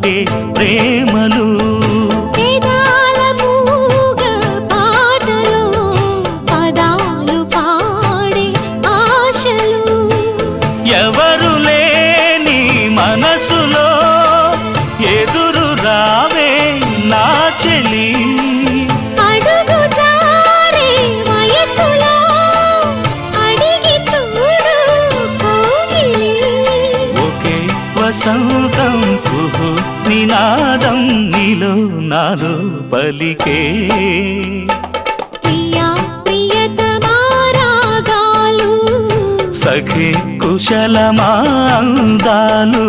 పలికే ప్రేమలు వేదాల మూగ పాటలో పదాలు పాడే ఆశలు ఎవరు లేని మనసులో ఎదురు రావే నా చెలి అడుగు జారే వయసులో అడిగి చూడు కౌగిలి ఒకే వసంతం కుహు నినాదం నీలో నాలో పలికే ప్రియా ప్రియతమా రాగాలు సఖి కుశలమా అందాలు